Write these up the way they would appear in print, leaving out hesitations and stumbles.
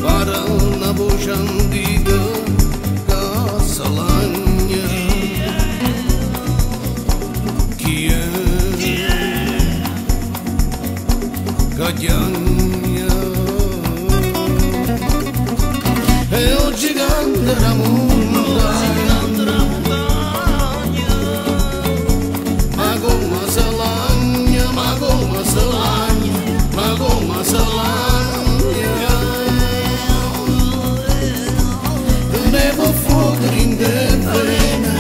para una voce antica che salagna. Chi è che chiagna? E oggi canta la montagna, ma come salagna, ma come salagna, ma come salagna. Devo fuori in te pena,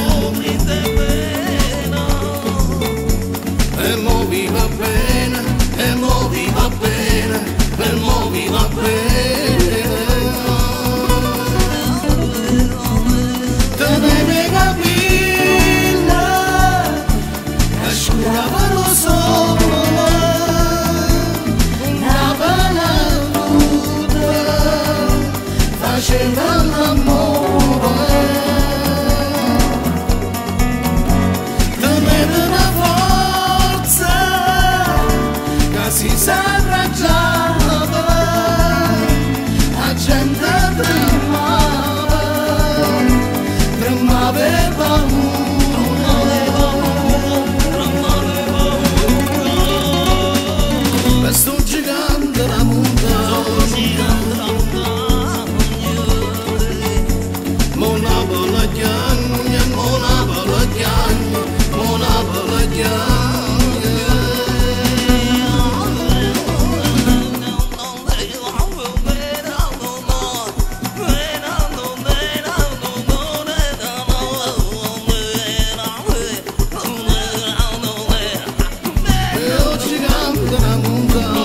e mo viva bene, e mo viva bene, e mo viva bene. Te deve capire, asciugavano solo una bella tuta, faceva l'amore. Teneva una forza che si s'arrangiava, la gente tremava, tremava e paura. Questo gigante la montagna, mona bella chiagna, mona bella chiagna, mona bella chiagna. E oggi canta la montagna,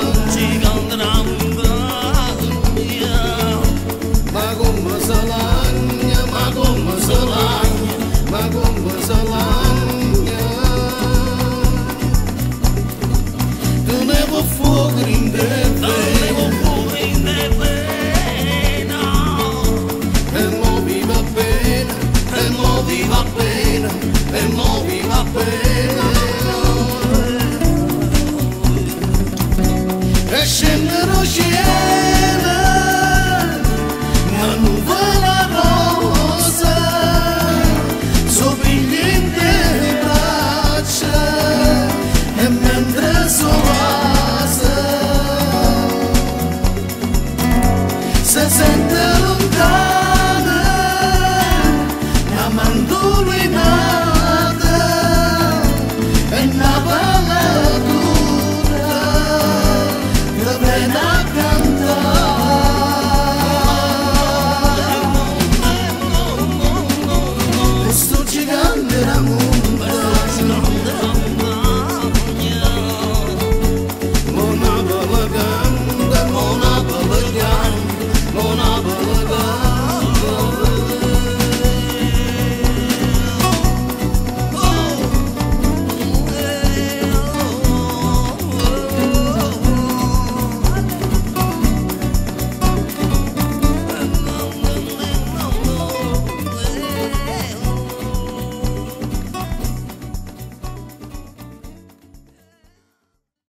ma come salagna, ma come salagna, ma come salagna. Tenevo fuoco in te pena, e mo viva bene, e mo viva bene, e mo viva bene. E scenderò scena una nuvola rosa sopra le braccia, e mentre sovasa si sente lontano